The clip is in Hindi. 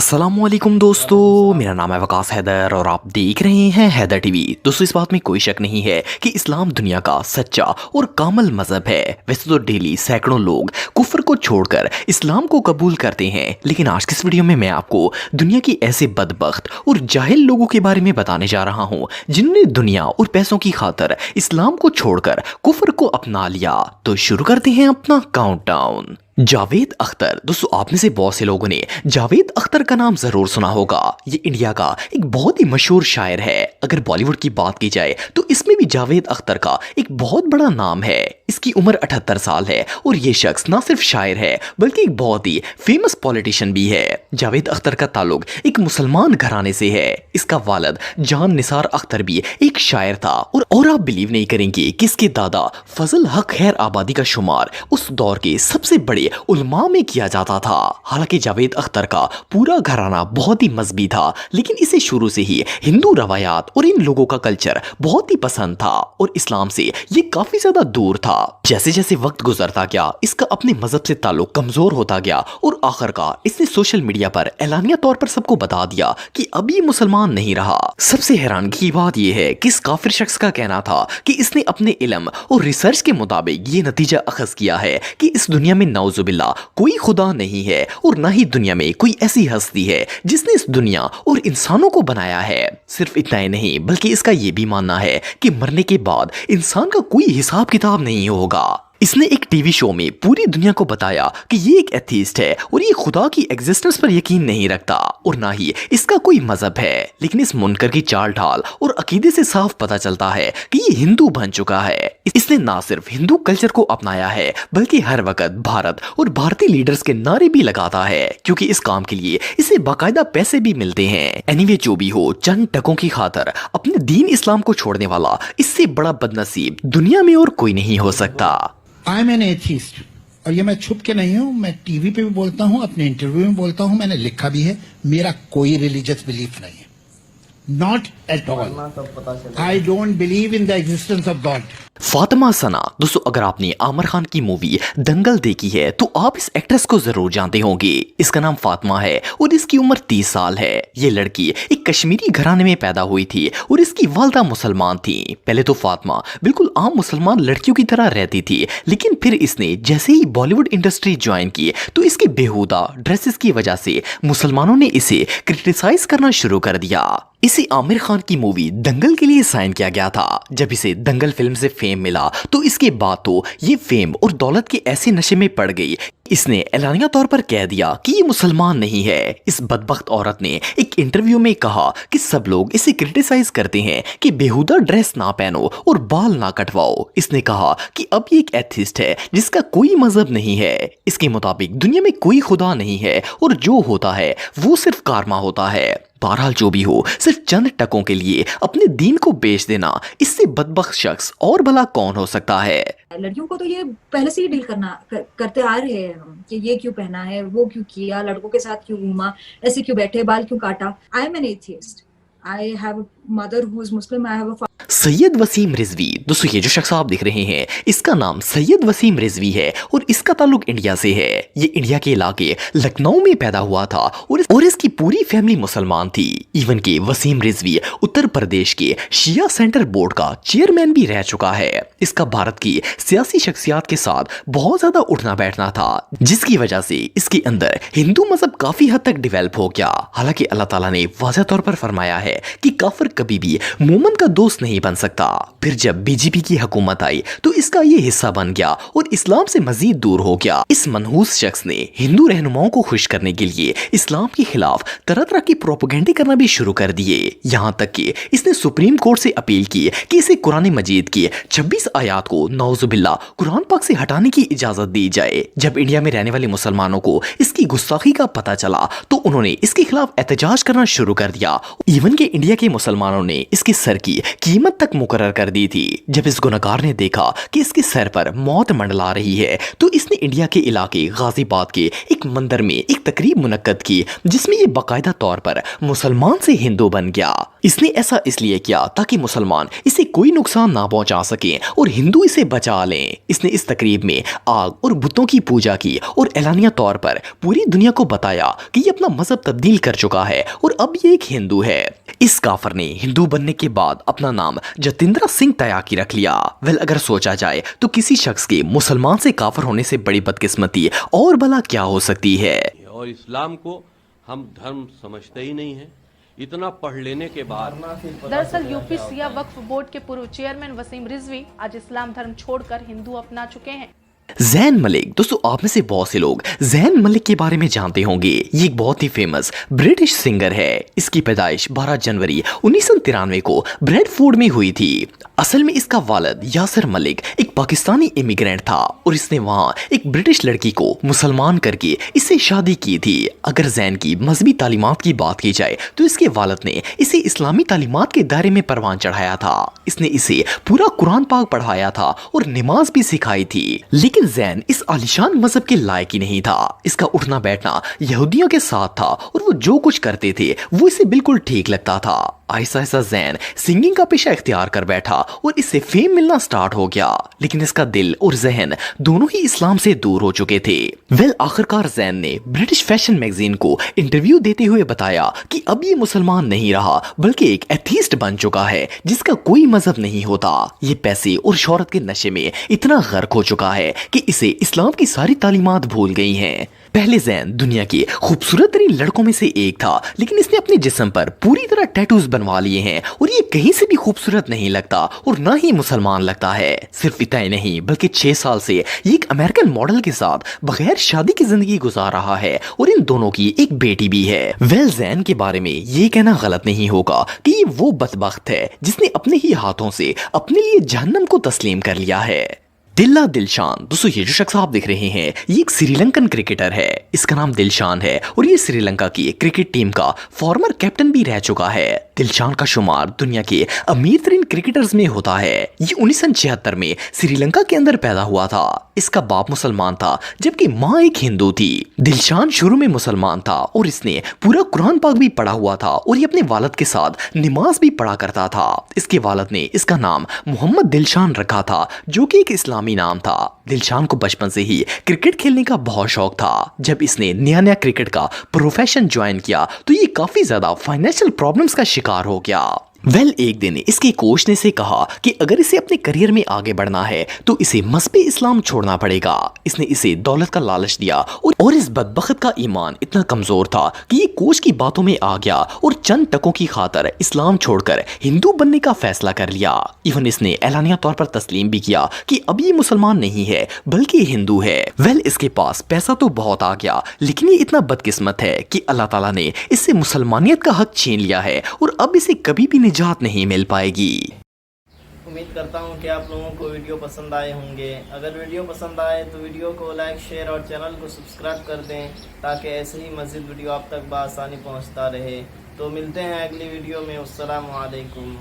अस्सलामुअलैकुम दोस्तों, मेरा नाम है वकास हैदर और आप देख रहे हैं हैदर टीवी। दोस्तों, इस बात में कोई शक नहीं है कि इस्लाम दुनिया का सच्चा और कामिल मजहब है। वैसे तो डेली सैकड़ों लोग कुफ्र को छोड़कर इस्लाम को कबूल करते हैं, लेकिन आज की इस वीडियो में मैं आपको दुनिया की ऐसे बदबख्त और जाहिल लोगों के बारे में बताने जा रहा हूँ जिन्होंने दुनिया और पैसों की खातिर इस्लाम को छोड़कर कुफ्र को अपना लिया। तो शुरू करते हैं अपना काउंटडाउन। जावेद अख्तर। दोस्तों, आप में से बहुत से लोगों ने जावेद अख्तर का नाम जरूर सुना होगा। ये इंडिया का एक बहुत ही मशहूर शायर है। अगर बॉलीवुड की बात की जाए तो इसमें भी जावेद अख्तर का एक बहुत बड़ा नाम है। इसकी उम्र 78 साल है और ये शख्स ना सिर्फ शायर है बल्कि एक बहुत ही फेमस पॉलिटिशियन भी है। जावेद अख्तर का ताल्लुक एक मुसलमान घराने से है। इसका वालिद जान निसार अख्तर भी एक शायर था और आप बिलीव नहीं करेंगे कि इसके दादा फजल हक खैर आबादी का शुमार उस दौर के सबसे बड़े उलमा में किया जाता था। हालांकि जावेद अख्तर का पूरा घराना बहुत ही मजहबी था, लेकिन इसे शुरू से ही हिंदू रवायात और इन लोगों का कल्चर बहुत ही पसंद था और इस्लाम से ये काफी ज्यादा दूर था। जैसे जैसे वक्त गुजरता गया, इसका अपने मजहब से ताल्लुक कमजोर होता गया और आखिरकार इसने सोशल मीडिया पर एलानिया तौर पर सबको बता दिया कि अब ये मुसलमान नहीं रहा। सबसे हैरानगी की बात यह है कि इस काफिर शख्स का कहना था कि इसने अपने इल्म और रिसर्च के मुताबिक ये नतीजा अखज किया है कि इस दुनिया में नौजुबिल्ला कोई खुदा नहीं है और ना ही दुनिया में कोई ऐसी हस्ती है जिसने इस दुनिया और इंसानों को बनाया है। सिर्फ इतना ही नहीं बल्कि इसका यह भी मानना है कि मरने के बाद इंसान का कोई हिसाब किताब नहीं होगा। इसने एक टीवी शो में पूरी दुनिया को बताया कि ये एक एथीस्ट है और ये खुदा की एग्जिस्टेंस पर यकीन नहीं रखता और ना ही इसका कोई मजहब है। लेकिन इस मुनकर की चाल ढाल और अकीदे से साफ पता चलता है कि ये हिंदू बन चुका है। इसने ना सिर्फ हिंदू कल्चर को अपनाया है बल्कि हर वक्त भारत और भारतीय लीडर्स के नारे भी लगाता है, क्योंकि इस काम के लिए इसे बाकायदा पैसे भी मिलते हैं। एनीवे, जो भी हो, चंद टकों की खातिर अपने दीन इस्लाम को छोड़ने वाला इससे बड़ा बदनसीब दुनिया में और कोई नहीं हो सकता। आई एम एन एथीस्ट, और ये मैं छुप के नहीं हूं, मैं टीवी पे भी बोलता हूं, अपने इंटरव्यू में बोलता हूं, मैंने लिखा भी है। मेरा कोई रिलीजियस बिलीफ नहीं है, not at all. I don't believe in the existence of God. Fatima Sana. दोस्तों, अगर आपने आमिर खान की मूवी दंगल देखी है तो आप इस एक्ट्रेस को जरूर जानते होंगे। इसका नाम फातिमा है और इसकी उम्र 30 साल है। ये लड़की एक कश्मीरी घराने में पैदा हुई थी और इसकी वालदा मुसलमान थी। पहले तो फातिमा बिल्कुल आम मुसलमान लड़कियों की तरह रहती थी, लेकिन फिर इसने जैसे ही बॉलीवुड इंडस्ट्री ज्वाइन की तो इसके बेहुदा ड्रेसेस की वजह से मुसलमानों ने इसे क्रिटिसाइज करना शुरू कर दिया। इसे आमिर खान की मूवी दंगल के लिए साइन किया गया था। जब इसे दंगल फिल्म से फेम मिला तो इसके बाद तो ये फेम और दौलत के ऐसे नशे में पड़ गई, इसने एलानिया तौर पर कह दिया कि ये मुसलमान नहीं है। इस बदबख्त औरत ने एक इंटरव्यू में कहा कि सब लोग इसे क्रिटिसाइज करते हैं कि बेहुदा ड्रेस ना पहनो और बाल ना कटवाओ। इसने कहा कि अब ये एक एथिस्ट है जिसका कोई मजहब नहीं है। इसके मुताबिक दुनिया में कोई खुदा नहीं है और जो होता है वो सिर्फ कारमा होता है। बहरहाल, जो भी हो, सिर्फ चंद टकों के लिए अपने दीन को बेच देना, इससे बदबख्त शख्स और भला कौन हो सकता है। लड़कियों को तो ये पहले से ही डील करते आ रहे हैं हम कि ये क्यों पहना है, वो क्यों किया, लड़कों के साथ क्यों घूमा, ऐसे क्यों बैठे, बाल क्यों काटा। I am an atheist, I have a mother who is Muslim, I have a Syed Waseem Rizvi. दोस्तों, ये जो शख्स आप देख रहे हैं इसका नाम सैयद वसीम रिजवी है और इसका ताल्लुक इंडिया से है। ये इंडिया के इलाके लखनऊ में पैदा हुआ था और इसकी पूरी फैमिली मुसलमान थी। इवन के वसीम रिजवी उत्तर प्रदेश के शिया सेंटर बोर्ड का चेयरमैन भी रह चुका है। इसका भारत की सियासी शख्सियात के साथ बहुत ज्यादा उठना बैठना था, जिसकी वजह से इसके अंदर हिंदू मजहब काफी हद तक डिवेल्प हो गया। हालांकि अल्लाह ताला ने वाज़ेह तौर पर फरमाया है कि काफिर कभी भी मोमन का दोस्त नहीं बन सकता। फिर जब बीजेपी की हुकूमत आई तो इसका ये हिस्सा बन गया और इस्लाम से मजीद दूर हो गया। इस मनहूस शख्स ने हिंदू रहनुमाओं को खुश करने के लिए इस्लाम के खिलाफ तरह तरह की प्रोपेगेंडे करना भी शुरू कर दिए। यहाँ तक कि इसने सुप्रीम कोर्ट से अपील की कि इसे कुरान मजीद की 26 आयात को नौजुबिल्ला कुरान पाक से हटाने की इजाजत दी जाए। जब इंडिया में रहने वाले मुसलमानों को इसकी गुस्ताखी का पता चला तो उन्होंने इसके खिलाफ एहतजाज करना शुरू कर दिया। इवन के इंडिया के मुसलमानों ने इसके सर की कीमत कीमत तक मुकर्रर कर दी थी। जब इस गुनहगार ने देखा कि इसके सर पर मौत मंडला रही है तो इसने इंडिया के इलाके गाजियाबाद के एक मंदिर में एक तकरीब मुनक्कद की, जिसमें ये बाकायदा तौर पर मुसलमान से हिंदू बन गया। इसने ऐसा इसलिए किया ताकि मुसलमान इसे कोई नुकसान ना पहुंचा सके और हिंदू इसे बचा लें। इसने इस तकरीब में आग और बुतों की पूजा की और एलानिया तौर पर पूरी दुनिया को बताया कि ये अपना मजहब तब्दील कर चुका है और अब ये एक हिंदू है। इस काफर ने हिंदू बनने के बाद अपना नाम जतिंद्रा सिंह तयाकी रख लिया। वेल, अगर सोचा जाए तो किसी शख्स के मुसलमान से काफर होने से बड़ी बदकिस्मती और भला क्या हो सकती है। और इस्लाम को हम धर्म समझते ही नहीं हैं। इतना पढ़ लेने के बाद दरअसल यूपी सिया वक्फ बोर्ड के पूर्व चेयरमैन वसीम रिजवी आज इस्लाम धर्म छोड़कर हिंदू अपना चुके हैं। ज़ैन मलिक, दोस्तों आप में से बहुत से लोग ज़ैन मलिक के बारे में जानते होंगे। ये एक बहुत ही फेमस ब्रिटिश सिंगर है। इसकी पैदाइश 12 जनवरी 1993 को ब्रेडफोर्ड में हुई थी। असल में इसका वालिद यासिर मलिक एक पाकिस्तानी इमिग्रेंट था और इसने वहाँ एक ब्रिटिश लड़की को मुसलमान करके इससे शादी की थी। अगर ज़ैन की मजहबी तालीमात की बात की जाए तो इसके वालिद ने इसे इस्लामी तालीमात के दायरे में परवान चढ़ाया था। इसने इसे पूरा कुरान पाक पढ़ाया था और नमाज भी सिखाई थी। लेकिन ज़ैन इस आलिशान मजहब के लायक ही नहीं था। इसका उठना बैठना यहूदियों के साथ था और वो जो कुछ करते थे वो इसे बिल्कुल ठीक लगता था। आहिस्ता आहिस्ता ज़ैन सिंगिंग का पेशा इख्तियार कर बैठा और इससे फेम मिलना स्टार्ट हो गया। लेकिन इसका दिल और जहन दोनों ही इस्लाम से दूर हो चुके थे। वेल, आखिरकार ज़ैन ने ब्रिटिश फैशन मैगजीन को इंटरव्यू देते हुए बताया कि अब ये मुसलमान नहीं रहा बल्कि एक एथीस्ट बन चुका है जिसका कोई मजहब नहीं होता। ये पैसे और शोहरत के नशे में इतना गर्क हो चुका है कि इसे इस्लाम की सारी तालीमात भूल गई हैं। पहले ज़ैन दुनिया के खूबसूरत तरीन लड़कों में से एक था, लेकिन इसने अपने जिस्म पर पूरी तरह टैटूज बनवा लिए हैं और ये कहीं से भी खूबसूरत नहीं लगता और ना ही मुसलमान लगता है। सिर्फ इतना ही नहीं बल्कि 6 साल से ये एक अमेरिकन मॉडल के साथ बगैर शादी की जिंदगी गुजार रहा है और इन दोनों की एक बेटी भी है। वेल, ज़ैन के बारे में ये कहना गलत नहीं होगा कि ये वो बदबख्त है जिसने अपने ही हाथों से अपने लिए जहन्नम को तस्लीम कर लिया है। दिल्ला दिलशान, दोस्तों ये जो शख्स आप देख रहे हैं ये एक श्रीलंकन क्रिकेटर है। इसका नाम दिलशान है और ये श्रीलंका की क्रिकेट टीम का फॉर्मर कैप्टन भी रह चुका है। दिलशान का शुमार दुनिया के अमीर तरीन क्रिकेटर्स में होता है। ये 1976 में श्रीलंका के अंदर पैदा हुआ था। इसका बाप मुसलमान था जबकि माँ एक हिंदू थी। दिलशान शुरू में मुसलमान था और इसने पूरा कुरान पाक भी पढ़ा हुआ था और ये अपने वालिद के साथ नमाज भी पढ़ा करता था। इसके वालिद ने इसका नाम मोहम्मद दिलशान रखा था जो कि एक इस्लामी नाम था। दिलशान को बचपन से ही क्रिकेट खेलने का बहुत शौक था। जब इसने नया नया क्रिकेट का प्रोफेशन ज्वाइन किया तो ये काफी ज्यादा फाइनेंशियल प्रॉब्लम्स का शिकार हो गया। वेल, एक दिन इसके कोच ने इसे कहा कि अगर इसे अपने करियर में आगे बढ़ना है तो इसे मज़हब इस्लाम छोड़ना पड़ेगा। इसने इसे दौलत का लालच दिया और इस बदबख्त का ईमान इतना कमजोर था कि ये कोच की बातों में आ गया और चंद टकों की खातर इस्लाम छोड़कर हिंदू बनने का फैसला कर लिया। इवन इसने एलानिया तौर पर तस्लीम भी किया कि अब ये मुसलमान नहीं है बल्कि हिंदू है। वेल, इसके पास पैसा तो बहुत आ गया लेकिन ये इतना बदकिस्मत है कि अल्लाह ताला ने इससे मुसलमानियत का हक छीन लिया है और अब इसे कभी भी निजात नहीं मिल पाएगी। उम्मीद करता हूँ कि आप लोगों को वीडियो पसंद आए होंगे। अगर वीडियो पसंद आए तो वीडियो को लाइक, शेयर और चैनल को सब्सक्राइब कर दें ताकि ऐसे ही मज़ीद वीडियो आप तक बआसानी पहुँचता रहे। तो मिलते हैं अगली वीडियो में। अस्सलामु अलैकुम।